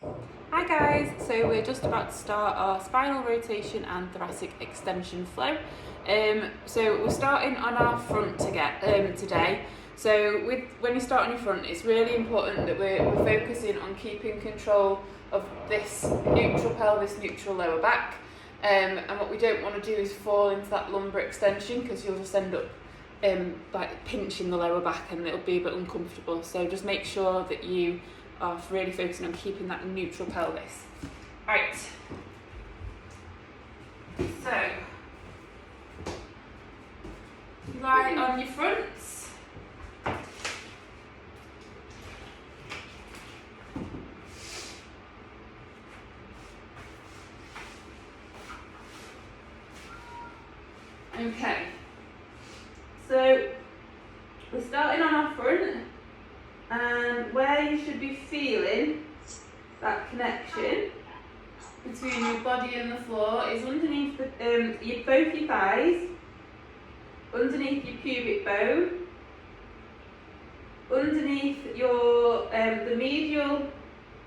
Hi guys, so we're just about to start our spinal rotation and thoracic extension flow. So we're starting on our front today. So when you start on your front, it's really important that we're focusing on keeping control of this neutral pelvis, neutral lower back. And what we don't want to do is fall into that lumbar extension, because you'll just end up like pinching the lower back and it'll be a bit uncomfortable. So just make sure that you are really focusing on keeping that neutral pelvis. Right. So, lie on your fronts. Okay. So, we're starting on our front, and where you should be feeling that connection between your body and the floor is underneath both your thighs, underneath your pubic bone, underneath your the medial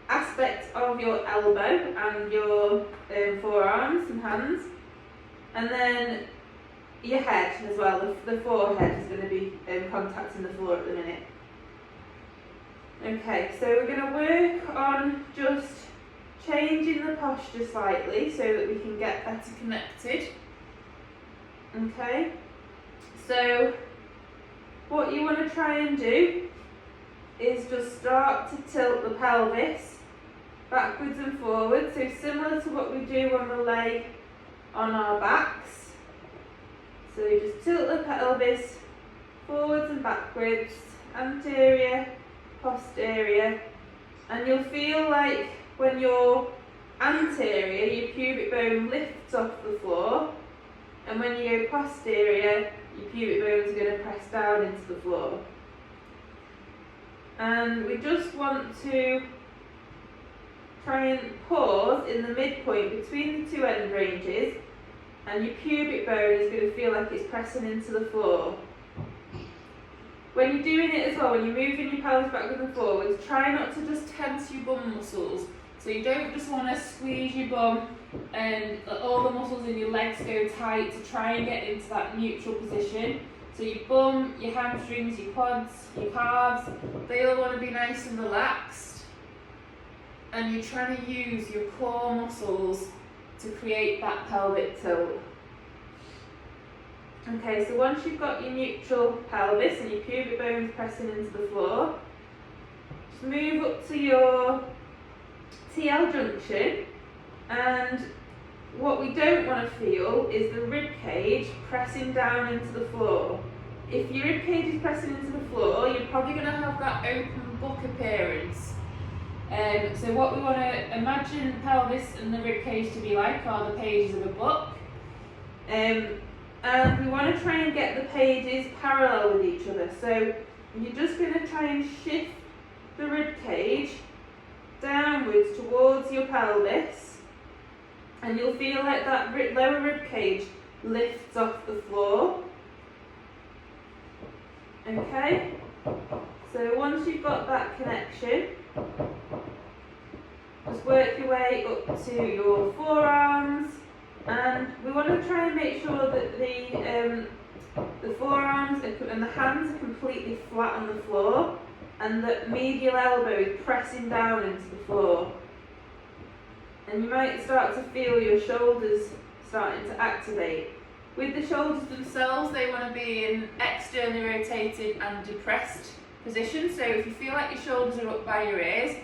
aspect of your elbow and your forearms and hands, and then your head as well. The forehead is going to be contacting the floor at the minute. Okay, so we're going to work on just changing the posture slightly so that we can get better connected. Okay, so what you want to try and do is just start to tilt the pelvis backwards and forwards, so similar to what we do when we lay on our backs. So you just tilt the pelvis forwards and backwards, anterior, posterior, and you'll feel like when you're anterior, your pubic bone lifts off the floor, and when you go posterior, your pubic bones are going to press down into the floor. And we just want to try and pause in the midpoint between the two end ranges, and your pubic bone is going to feel like it's pressing into the floor. When you're doing it as well, when you're moving your pelvis backwards and forwards, try not to just tense your bum muscles. So you don't just want to squeeze your bum and all the muscles in your legs go tight to try and get into that neutral position. So your bum, your hamstrings, your quads, your calves, they all want to be nice and relaxed. And you're trying to use your core muscles to create that pelvic tilt. Okay, so once you've got your neutral pelvis and your pubic bones pressing into the floor, just move up to your TL junction, and what we don't want to feel is the rib cage pressing down into the floor. If your rib cage is pressing into the floor, you're probably going to have that open book appearance. So what we want to imagine the pelvis and the rib cage to be like are the pages of a book. And we want to try and get the pages parallel with each other. So you're just going to try and shift the rib cage downwards towards your pelvis, and you'll feel like that lower rib cage lifts off the floor. Okay? So once you've got that connection, just work your way up to your forearms. And we want to try and make sure that the forearms and the hands are completely flat on the floor, and that medial elbow is pressing down into the floor. And you might start to feel your shoulders starting to activate. With the shoulders themselves, they want to be in externally rotated and depressed position. So if you feel like your shoulders are up by your ears,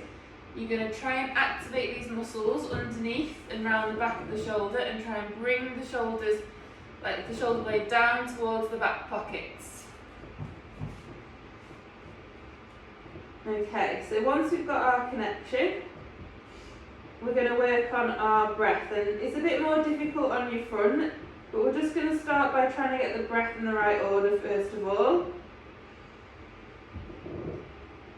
you're going to try and activate these muscles underneath and round the back of the shoulder, and try and bring the shoulders, like the shoulder blade, down towards the back pockets. Okay, so once we've got our connection, we're going to work on our breath, and it's a bit more difficult on your front, but we're just going to start by trying to get the breath in the right order first of all.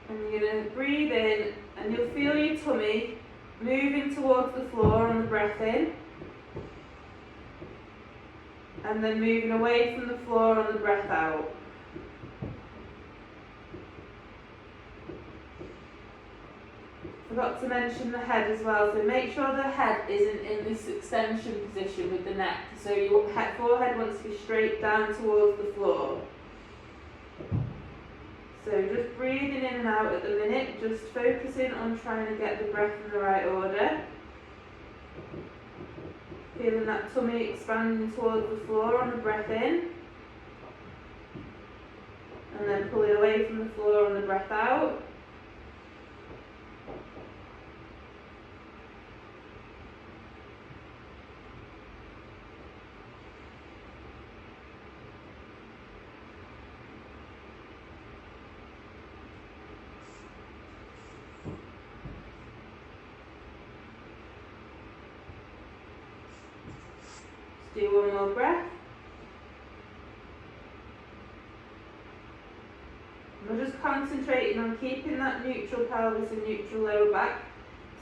And you're going to breathe in, and you'll feel your tummy moving towards the floor on the breath in, and then moving away from the floor on the breath out. Forgot to mention the head as well, so make sure the head isn't in this extension position with the neck. So your forehead wants to be straight down towards the floor. So just breathing in and out at the minute, just focusing on trying to get the breath in the right order. Feeling that tummy expanding towards the floor on the breath in. And then pulling away from the floor on the breath out. Do one more breath. We're just concentrating on keeping that neutral pelvis and neutral lower back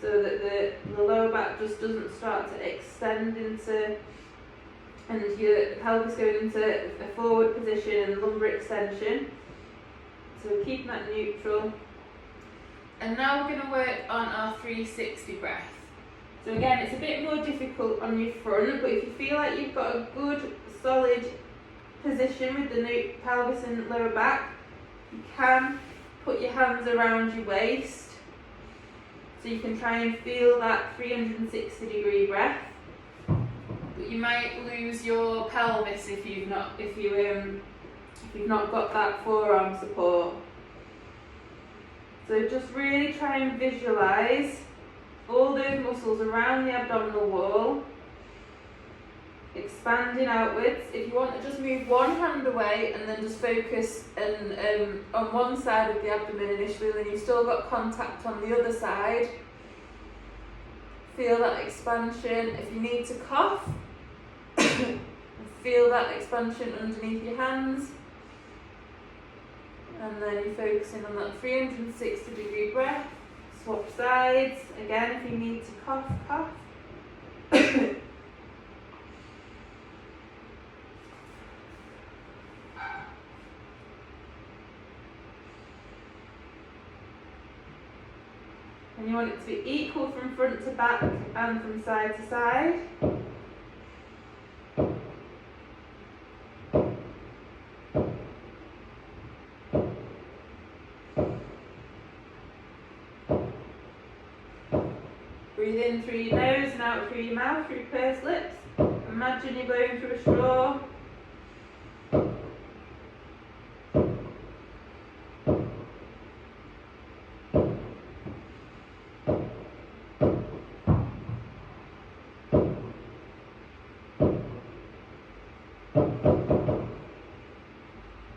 so that the lower back just doesn't start to extend into, and your pelvis goes into a forward position and lumbar extension. So we're keeping that neutral. And now we're going to work on our 360 breath. So again, it's a bit more difficult on your front, but if you feel like you've got a good, solid position with the pelvis and lower back, you can put your hands around your waist, so you can try and feel that 360-degree breath. But you might lose your pelvis if you've not got that forearm support. So just really try and visualise all those muscles around the abdominal wall, expanding outwards. If you want to just move one hand away and then just focus on one side of the abdomen initially, then you've still got contact on the other side. Feel that expansion. If you need to cough, feel that expansion underneath your hands. And then you're focusing on that 360-degree breath. Swap sides. Again, if you need to cough, cough. And you want it to be equal from front to back and from side to side. Breathe in through your nose and out through your mouth, through pursed lips. Imagine you're blowing through a straw.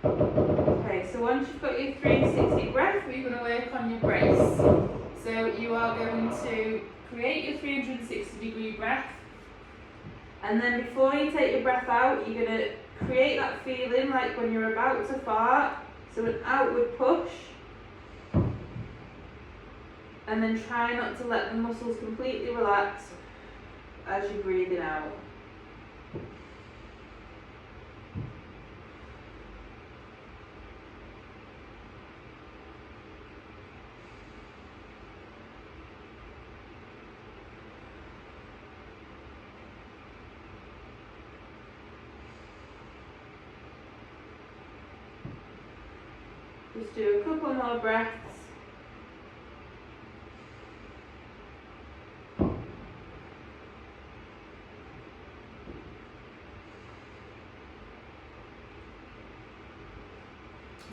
Okay, so once you've got your 360 breath, we're going to work on your brace. So you are going to create your 360-degree breath, and then before you take your breath out, you're going to create that feeling like when you're about to fart, so an outward push, and then try not to let the muscles completely relax as you're breathing out. Just do a couple more breaths.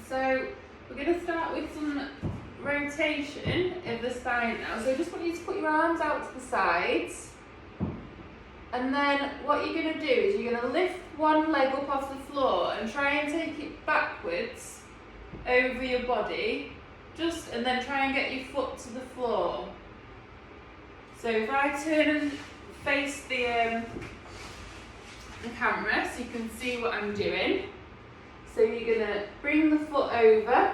So we're going to start with some rotation of the spine now. So I just want you to put your arms out to the sides. And then what you're going to do is you're going to lift one leg up off the floor and try and take it backwards over your body, and then try and get your foot to the floor. So if I turn and face the camera so you can see what I'm doing. So you're going to bring the foot over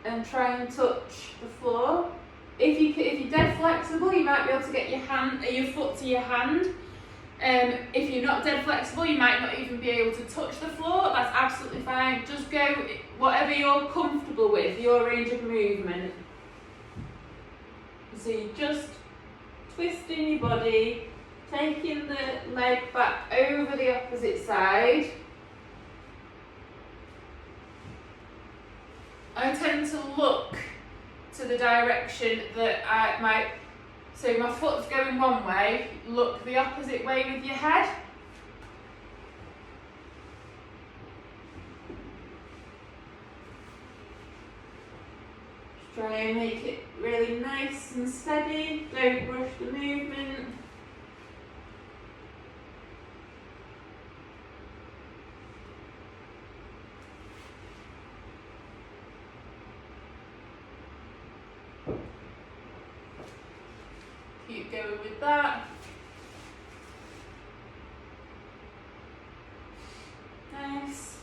and try and touch the floor. If you're dead flexible, you might be able to get your foot to your hand. If you're not dead flexible, you might not even be able to touch the floor. That's absolutely fine. Just go whatever you're comfortable with, your range of movement. So you're just twisting your body, taking the leg back over the opposite side. I tend to look to the direction that so my foot's going one way, look the opposite way with your head. Just try and make it really nice and steady, don't rush the movement. Keep going with that. Nice.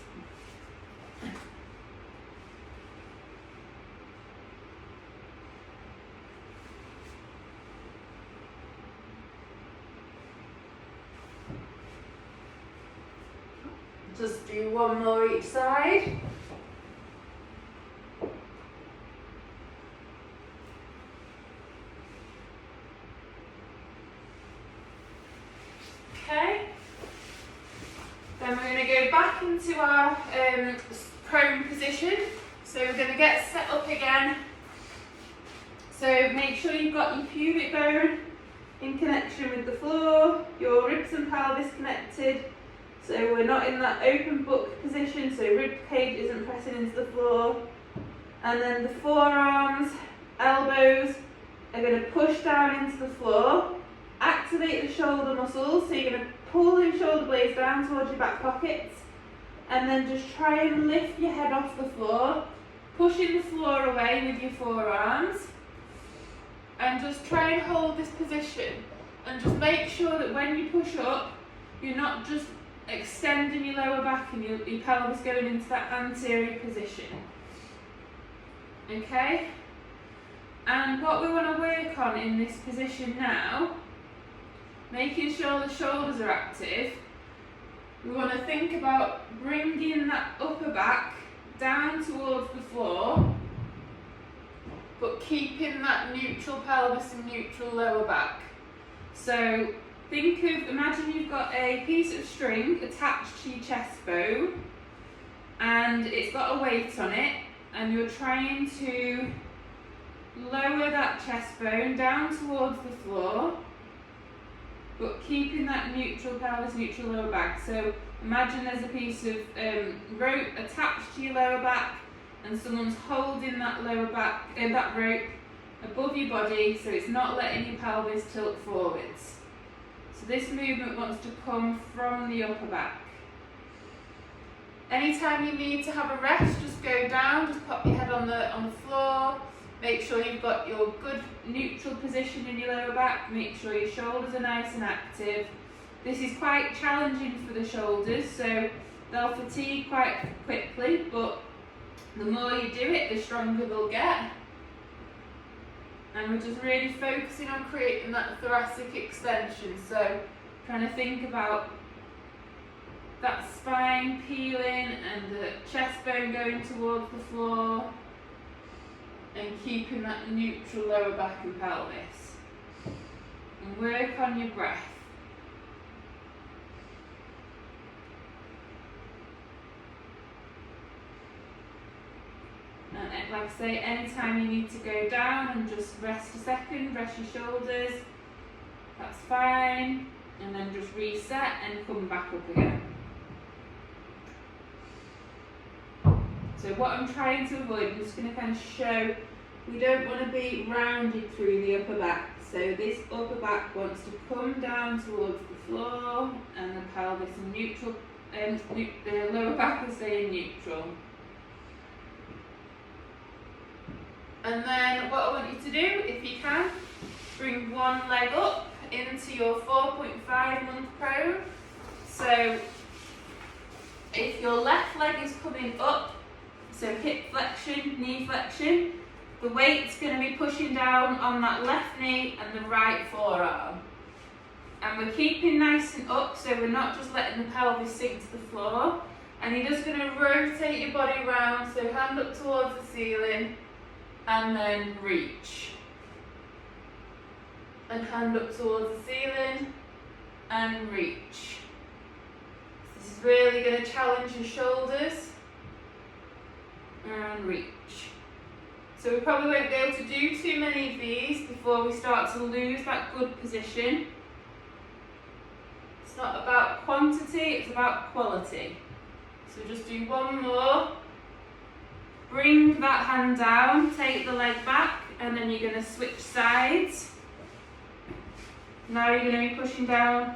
Just do one more each side. Okay, then we're going to go back into our prone position. So we're going to get set up again. So make sure you've got your pubic bone in connection with the floor, your ribs and pelvis connected. So we're not in that open book position, so rib cage isn't pressing into the floor. And then the forearms, elbows are going to push down into the floor. Activate the shoulder muscles, so you're going to pull the shoulder blades down towards your back pockets, and then just try and lift your head off the floor, pushing the floor away with your forearms, and just try and hold this position, and just make sure that when you push up, you're not just extending your lower back and your pelvis going into that anterior position. Okay? And what we want to work on in this position now, making sure the shoulders are active, we want to think about bringing that upper back down towards the floor, but keeping that neutral pelvis and neutral lower back. So imagine you've got a piece of string attached to your chest bone, and it's got a weight on it, and you're trying to lower that chest bone down towards the floor, but keeping that neutral pelvis, neutral lower back. So imagine there's a piece of rope attached to your lower back, and someone's holding that lower back, that rope above your body, so it's not letting your pelvis tilt forwards. So this movement wants to come from the upper back. Anytime you need to have a rest, just go down, just pop your head on the floor. Make sure you've got your good neutral position in your lower back. Make sure your shoulders are nice and active. This is quite challenging for the shoulders, so they'll fatigue quite quickly, but the more you do it, the stronger they'll get. And we're just really focusing on creating that thoracic extension. So trying to think about that spine peeling and the chest bone going towards the floor, and keeping that neutral lower back and pelvis. And work on your breath. And like I say, anytime you need to go down and just rest a second, rest your shoulders, that's fine. And then just reset and come back up again. So what I'm trying to avoid, I'm just going to kind of show, we don't want to be rounded through the upper back. So this upper back wants to come down towards the floor, and the pelvis and neutral, the lower back is staying neutral. And then what I want you to do, if you can, bring one leg up into your 4.5 month prone. So if your left leg is coming up, so hip flexion, knee flexion, the weight's going to be pushing down on that left knee and the right forearm. And we're keeping nice and up, so we're not just letting the pelvis sink to the floor. And you're just going to rotate your body around, so hand up towards the ceiling, and then reach. and hand up towards the ceiling and reach. This is really going to challenge your shoulders and reach. So we probably won't be able to do too many of these before we start to lose that good position. It's not about quantity, it's about quality. So just do one more. Bring that hand down, take the leg back, and then you're going to switch sides. Now you're going to be pushing down.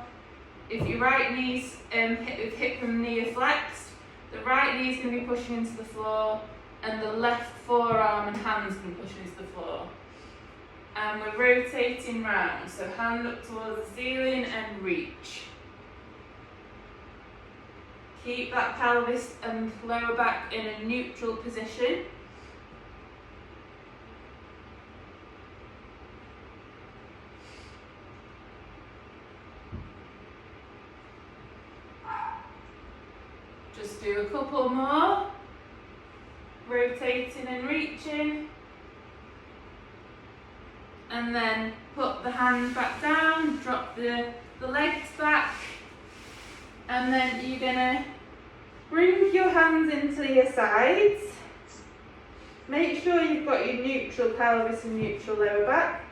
If your right knee's hip and knee are flexed, the right knee's going to be pushing into the floor, and the left forearm and hand's going to be pushing into the floor. And we're rotating round, so hand up towards the ceiling and reach. Keep that pelvis and lower back in a neutral position. Just do a couple more. Rotating and reaching. And then put the hand back down, drop the legs back. And then you're going to bring your hands into your sides. Make sure you've got your neutral pelvis and neutral lower back.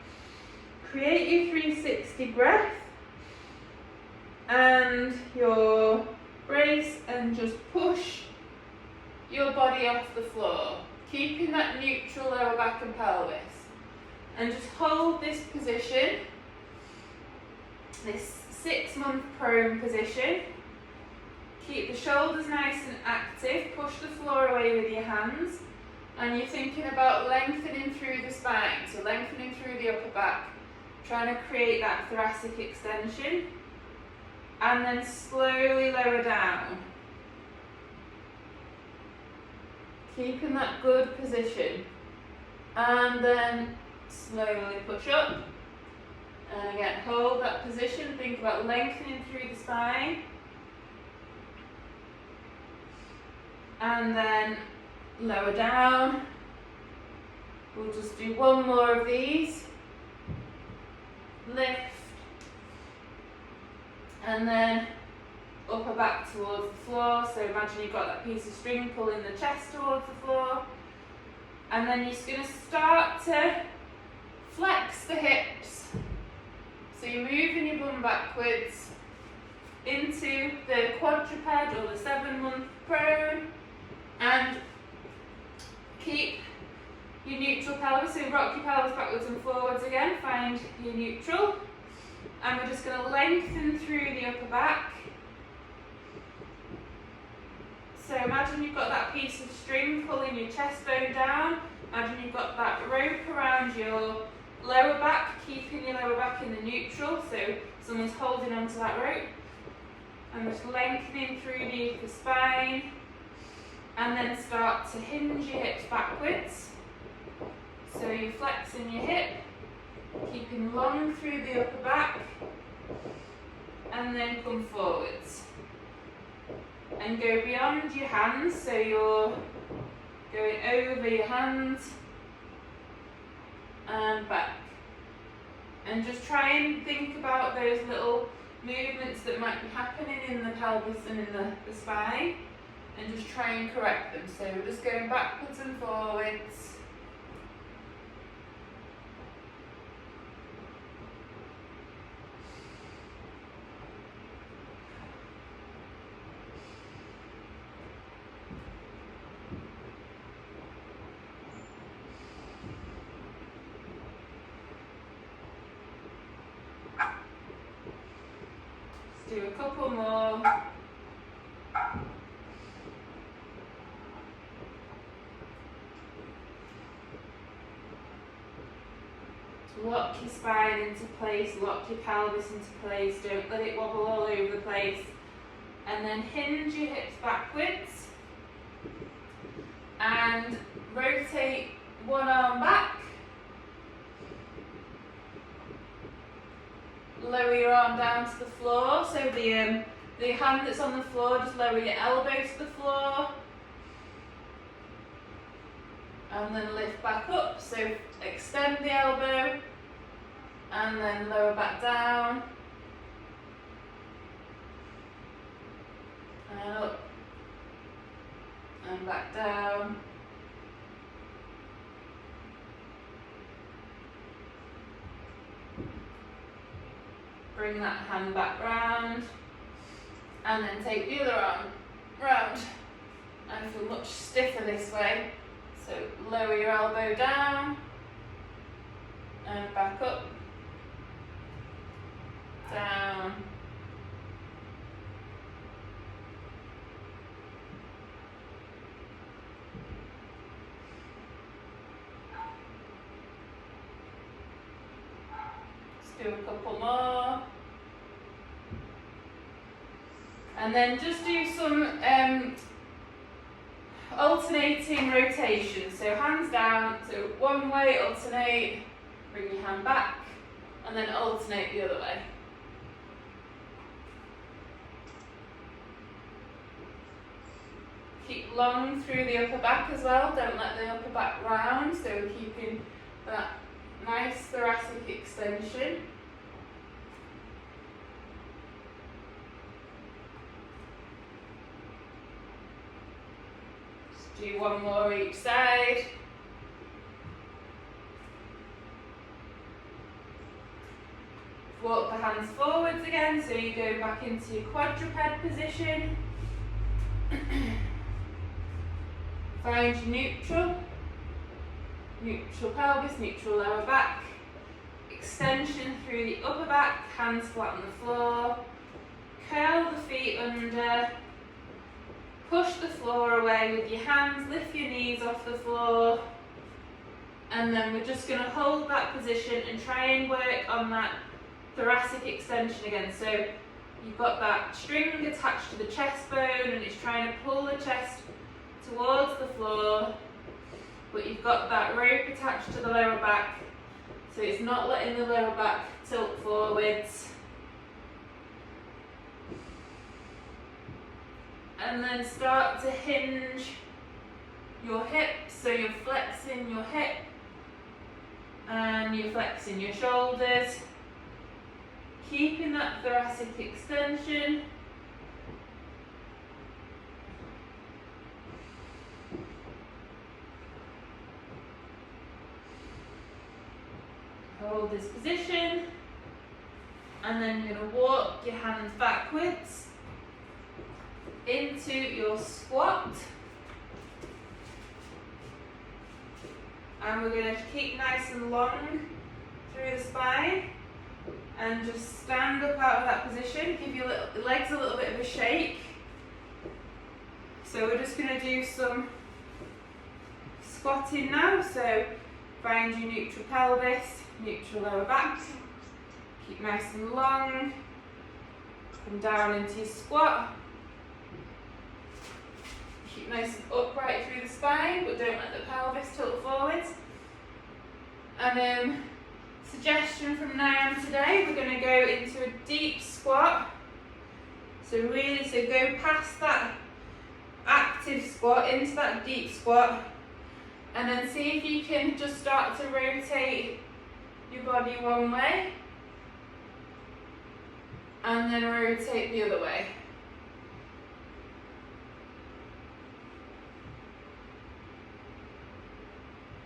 Create your 360 breath and your brace, and just push your body off the floor, keeping that neutral lower back and pelvis. And just hold this position, this 6-month prone position. Keep the shoulders nice and active, push the floor away with your hands, and you're thinking about lengthening through the spine, so lengthening through the upper back, trying to create that thoracic extension, and then slowly lower down. Keeping that good position, and then slowly push up, and again hold that position, think about lengthening through the spine. And then lower down. We'll just do one more of these. Lift. And then upper back towards the floor. So imagine you've got that piece of string pulling the chest towards the floor. And then you're just going to start to flex the hips. So you're moving your bum backwards into the quadruped or the 7-month prone. And keep your neutral pelvis, so rock your pelvis backwards and forwards again, find your neutral. And we're just going to lengthen through the upper back. So imagine you've got that piece of string pulling your chest bone down. Imagine you've got that rope around your lower back, keeping your lower back in the neutral, so someone's holding onto that rope. And just lengthening through the spine. And then start to hinge your hips backwards. So you're flexing your hip, keeping long through the upper back, and then come forwards. And go beyond your hands, so you're going over your hands and back. And just try and think about those little movements that might be happening in the pelvis and in the spine. And just try and correct them. So we're just going backwards and forwards. Let's do a couple more. Lock your spine into place, lock your pelvis into place, don't let it wobble all over the place. And then hinge your hips backwards. And rotate one arm back. Lower your arm down to the floor, so the hand that's on the floor, just lower your elbow to the floor. And then lift back up, so extend the elbow. and then lower back down, and up, and back down. Bring that hand back round, and then take the other arm round. I feel much stiffer this way, so lower your elbow down, and back up, down, let's do a couple more. And then just do some alternating rotation. So hands down, so one way, alternate, bring your hand back, and then alternate the other way. Keep long through the upper back as well, don't let the upper back round, so we're keeping that nice thoracic extension. Do one more each side. Walk the hands forwards again, so you go back into your quadruped position. Find your neutral. Neutral pelvis, neutral lower back. Extension through the upper back, hands flat on the floor. Curl the feet under. Push the floor away with your hands, lift your knees off the floor, and then we're just going to hold that position and try and work on that thoracic extension again. So you've got that string attached to the chest bone and it's trying to pull the chest towards the floor, but you've got that rope attached to the lower back, so it's not letting the lower back tilt forwards. And then start to hinge your hips, so you're flexing your hip and you're flexing your shoulders, keeping that thoracic extension. Hold this position, and then you're going to walk your hands backwards into your squat, and we're going to keep nice and long through the spine and just stand up out of that position. Give your legs a little bit of a shake. So we're just going to do some squatting now. So find your neutral pelvis, neutral lower back, keep nice and long, come down into your squat. Keep nice and upright through the spine, but don't let the pelvis tilt forwards. And suggestion from now on today, we're going to go into a deep squat. So really, go past that active squat into that deep squat, and then see if you can just start to rotate your body one way, and then rotate the other way.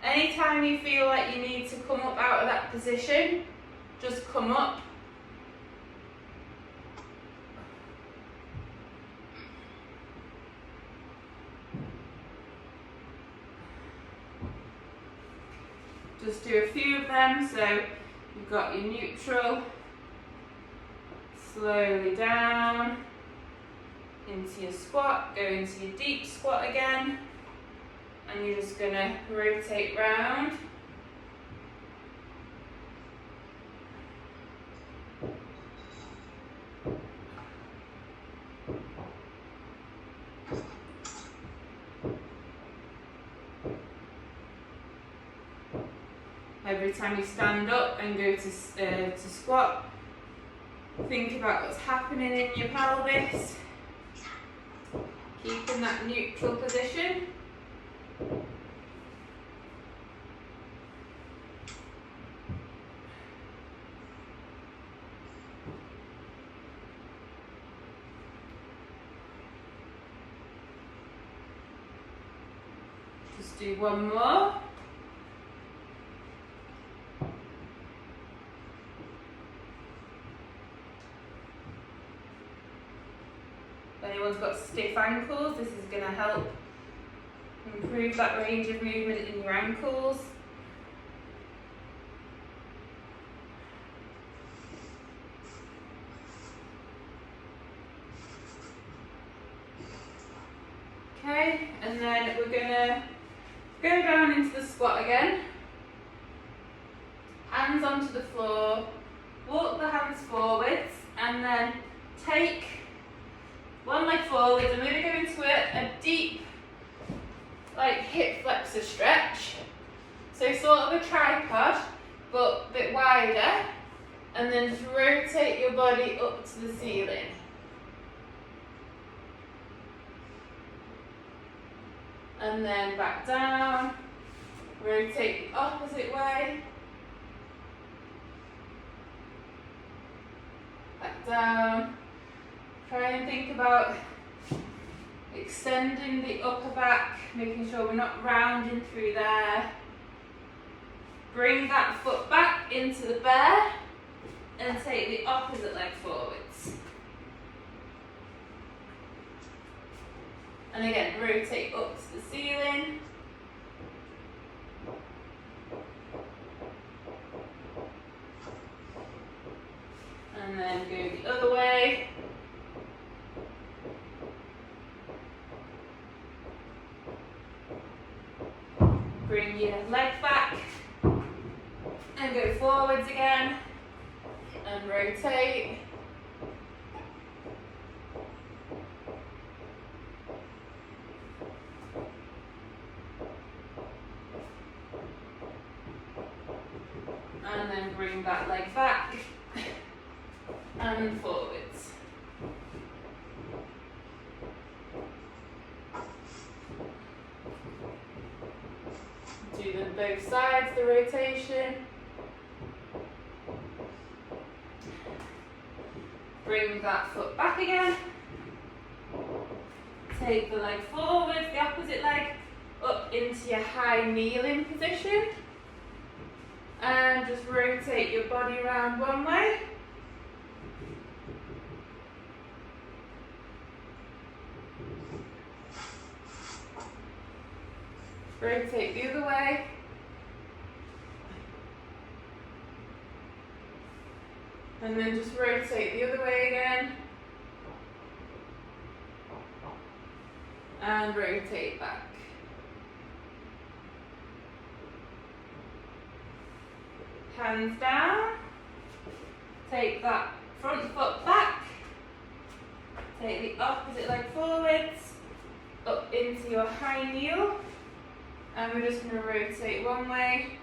Anytime you feel like you need to come up out of that position, just come up. Just do a few of them. So you've got your neutral, slowly down into your squat, go into your deep squat again. And you're just going to rotate round. Every time you stand up and go to squat, think about what's happening in your pelvis. Keep in that neutral position. Let's do one more. If anyone's got stiff ankles, this is going to help improve that range of movement in your ankles. Okay, and then we're going to go down into the squat again. Hands onto the floor, walk the hands forwards, and then take one leg forwards. I'm going to go into a deep, like hip flexor stretch. So sort of a tripod, but a bit wider. And then just rotate your body up to the ceiling. And then back down, rotate the opposite way, back down. Try and think about extending the upper back, making sure we're not rounding through there. Bring that foot back into the bear and take the opposite leg forwards. And again, rotate up to the ceiling. And then go the other way. Bring your leg back and go forwards again and rotate. And then bring that leg back and forwards. Do them both sides, the rotation. Bring that foot back again. Take the leg forward, the opposite leg up into your high kneeling position. And just rotate your body around one way. Rotate the other way. And then just rotate the other way again. And rotate back. Hands down. Take that front foot back. Take the opposite leg forwards. Up into your high kneel. And we're just going to rotate one way.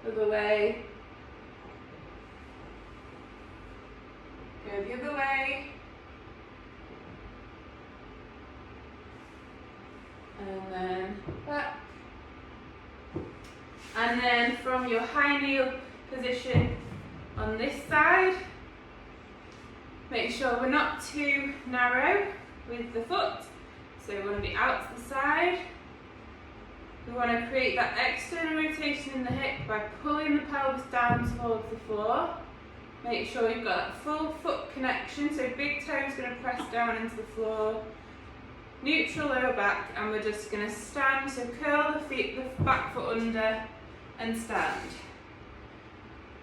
Other way. Go the other way. And then back. And then from your high kneel position on this side, make sure we're not too narrow with the foot. So we want to be out to the side. We want to create that external rotation in the hip by pulling the pelvis down towards the floor. Make sure you've got that full foot connection, so big toe is going to press down into the floor. Neutral lower back, and we're just going to stand, so curl the feet, the back foot under and stand.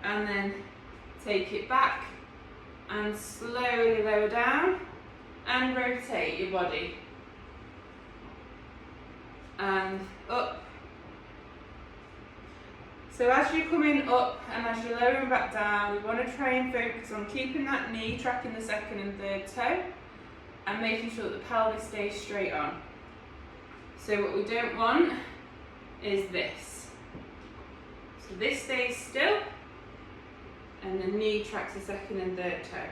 And then take it back and slowly lower down and rotate your body. And up. So as you're coming up and as you're lowering back down, we want to try and focus on keeping that knee tracking the second and third toe and making sure that the pelvis stays straight on. So what we don't want is this. So this stays still and the knee tracks the second and third toe.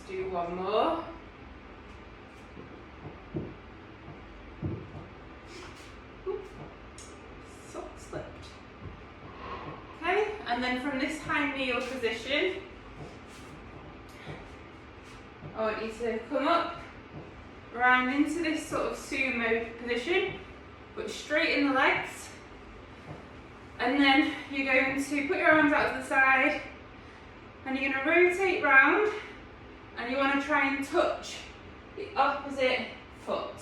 Let's do one more. Sock slipped. Okay, and then from this high kneel position, I want you to come up, round into this sort of sumo position, but straighten the legs. And then you're going to put your arms out to the side, and you're going to rotate round, and you want to try and touch the opposite foot.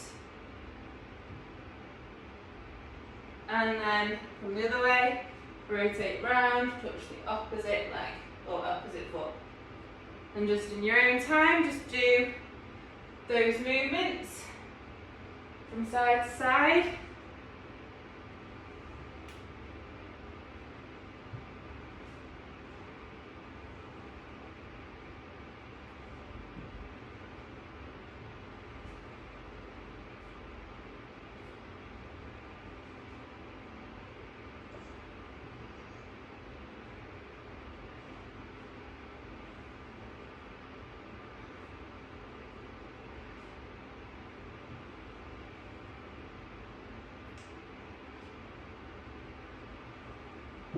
And then from the other way, rotate round, touch the opposite leg or opposite foot. And just in your own time, just do those movements from side to side.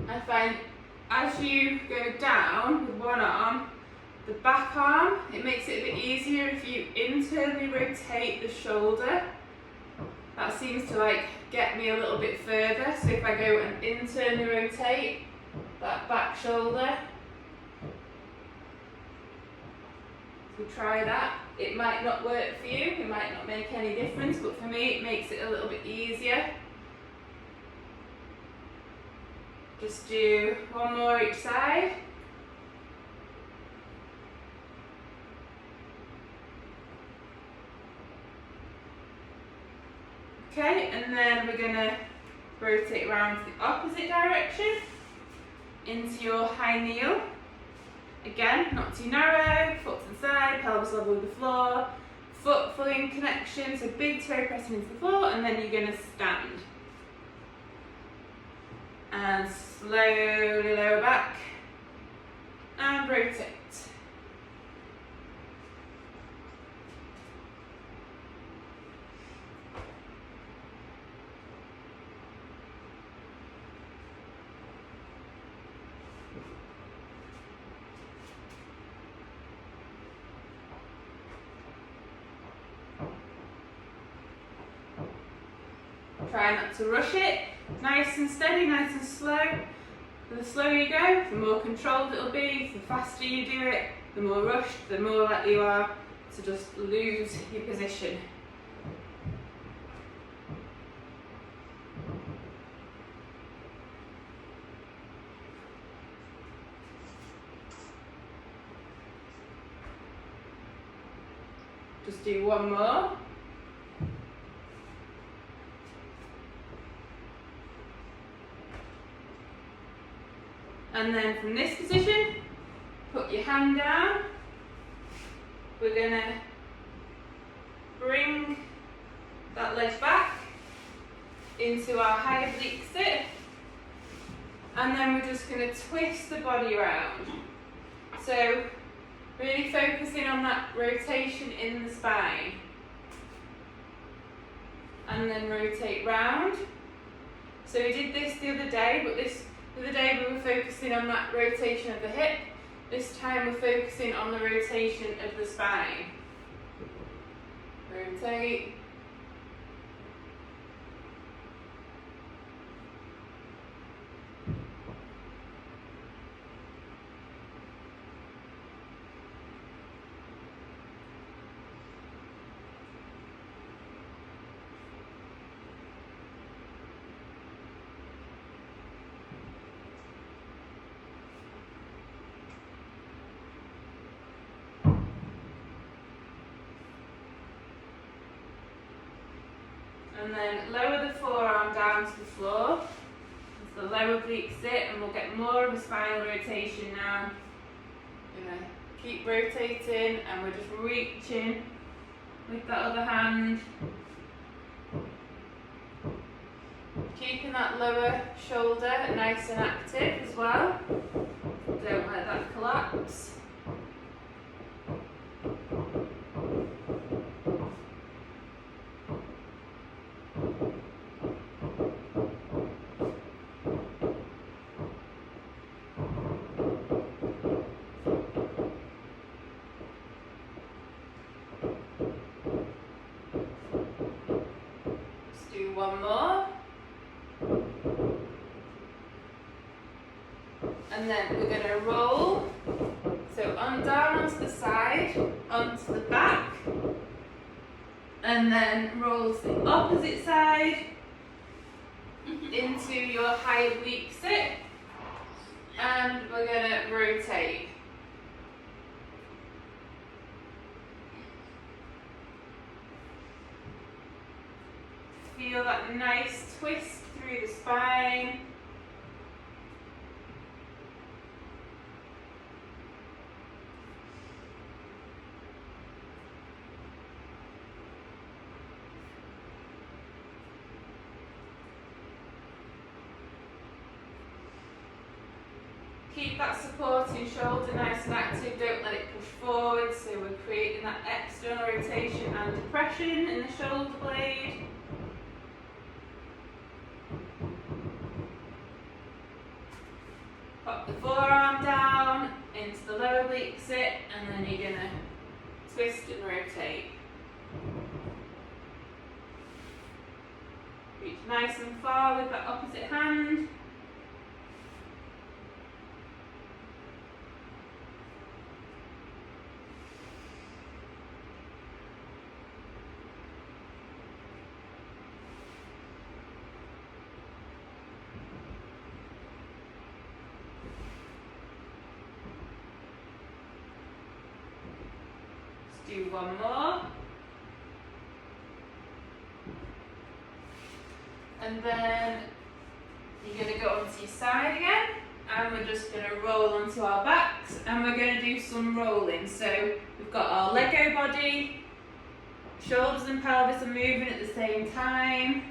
I find as you go down with one arm, the back arm, it makes it a bit easier if you internally rotate the shoulder. That seems to like get me a little bit further. So if I go and internally rotate that back shoulder, so try that. It might not work for you, it might not make any difference, but for me it makes it a little bit easier. Just do one more each side. Okay, and then we're going to rotate around to the opposite direction into your high kneel. Again, not too narrow, foot to the side, pelvis level with the floor, foot fully in connection, so big toe pressing into the floor, and then you're going to stand. And slowly lower back and rotate. Try not to rush it. Nice and steady, nice and slow. The slower you go, the more controlled it'll be. The faster you do it, the more rushed, the more likely you are to just lose your position. Just do one more. And then from this position, put your hand down. We're going to bring that leg back into our high oblique sit. And then we're just going to twist the body around. So really focusing on that rotation in the spine. And then rotate round. So we did this the other day, but the other day we were focusing on that rotation of the hip. This time we're focusing on the rotation of the spine. Rotate. And then lower the forearm down to the floor. It's the lower oblique sit, and we'll get more of a spinal rotation now. We're going to keep rotating, and we're just reaching with that other hand. Keeping that lower shoulder nice and active as well. Don't let that collapse. And then we're going to roll. So on down onto the side, onto the back, and then roll to the opposite side into your high oblique sit, and we're going to rotate. Feel that nice twist through the spine. Keep that supporting shoulder nice and active, don't let it push forward, so we're creating that external rotation and depression in the shoulder blade. Pop the forearm down into the low oblique sit, and then you're going to twist and rotate. Reach nice and far with that opposite hand. Do one more, and then you're going to go onto your side again, and we're just going to roll onto our backs, and we're going to do some rolling. So we've got our Lego body, shoulders and pelvis are moving at the same time,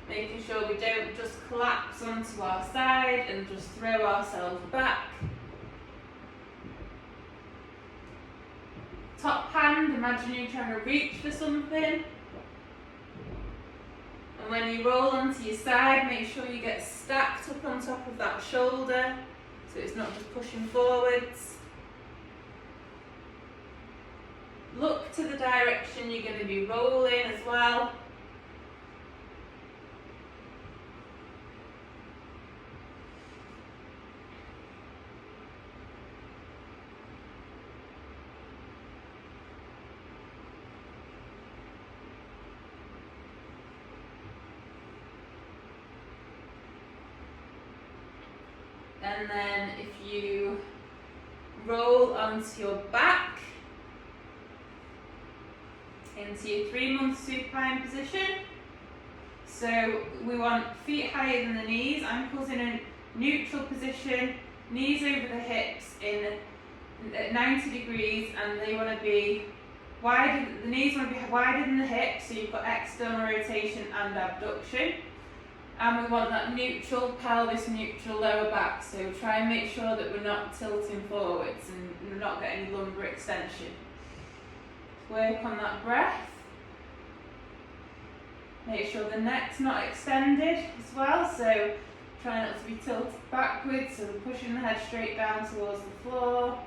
making sure we don't just collapse onto our side and just throw ourselves back. Top hand, imagine you're trying to reach for something. And when you roll onto your side, make sure you get stacked up on top of that shoulder, so it's not just pushing forwards. Look to the direction you're going to be rolling as well. And then if you roll onto your back into your 3-month supine position. So we want feet higher than the knees, ankles in a neutral position, knees over the hips at 90 degrees, and they want to be wider, the knees want to be wider than the hips, so you've got external rotation and abduction. And we want that neutral pelvis, neutral lower back, so try and make sure that we're not tilting forwards and we're not getting lumbar extension. Work on that breath. Make sure the neck's not extended as well, so try not to be tilted backwards, so we're pushing the head straight down towards the floor.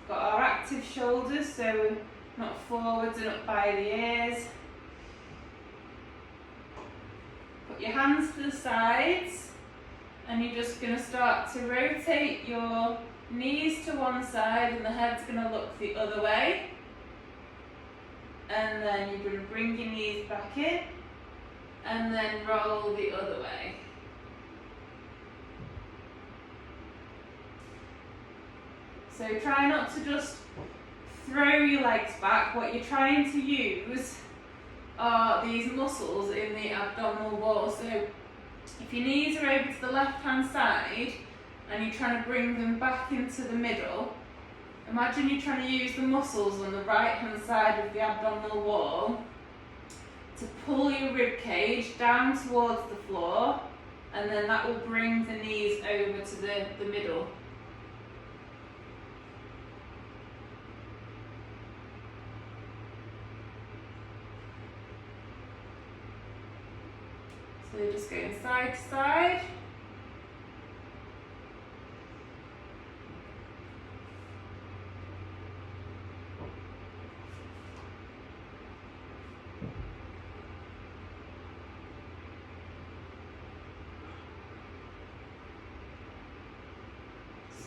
We've got our active shoulders, so we're not forwards and up by the ears. Put your hands to the sides, and you're just going to start to rotate your knees to one side and the head's going to look the other way. And then you're going to bring your knees back in and then roll the other way. So try not to just throw your legs back. What you're trying to use are these muscles in the abdominal wall. So if your knees are over to the left hand side and you're trying to bring them back into the middle, imagine you're trying to use the muscles on the right hand side of the abdominal wall to pull your rib cage down towards the floor, and then that will bring the knees over to the middle. So just going side to side.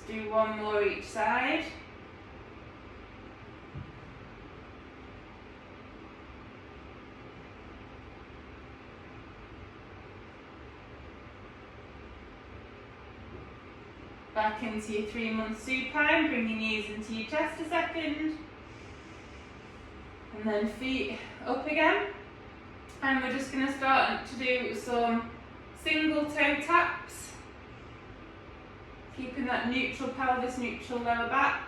do one more each side. Back into your 3-month supine, bring your knees into your chest a second. And then feet up again. And we're just going to start to do some single toe taps. Keeping that neutral pelvis, neutral lower back.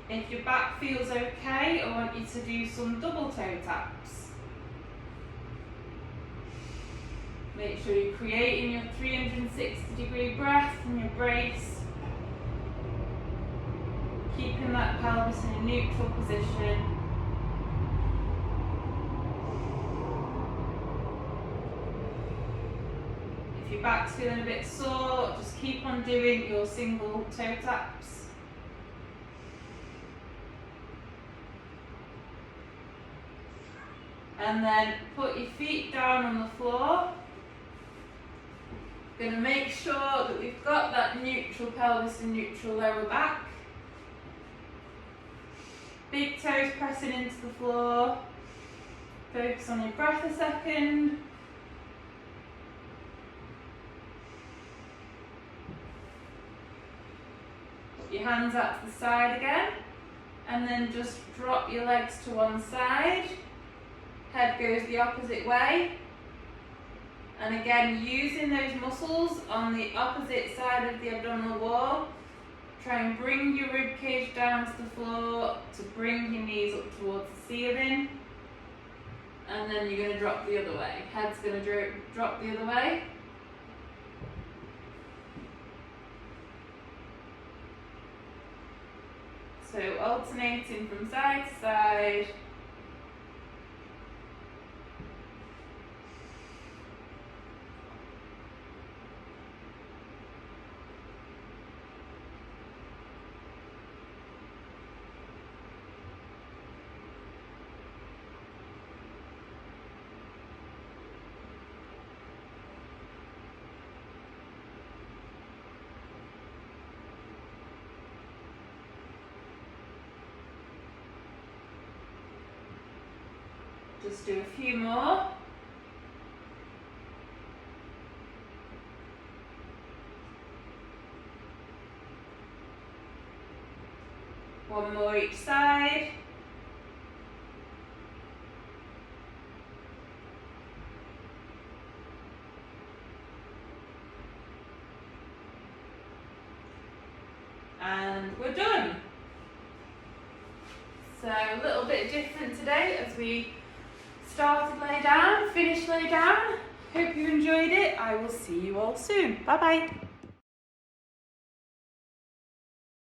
If your back feels okay, I want you to do some double toe taps. Make sure you're creating your 360-degree breath and your brace. Keeping that pelvis in a neutral position. If your back's feeling a bit sore, just keep on doing your single toe taps. And then put your feet down on the floor. Going to make sure that we've got that neutral pelvis and neutral lower back. Big toes pressing into the floor. Focus on your breath a second. Put your hands out to the side again. And then just drop your legs to one side. Head goes the opposite way. And again, using those muscles on the opposite side of the abdominal wall. Try and bring your rib cage down to the floor to bring your knees up towards the ceiling. And then you're going to drop the other way. Head's going to drop the other way. So alternating from side to side. Just do a few more. One more each side. And we're done. So a little bit different today as we started lay down, finished lay down. Hope you enjoyed it. I will see you all soon. Bye bye.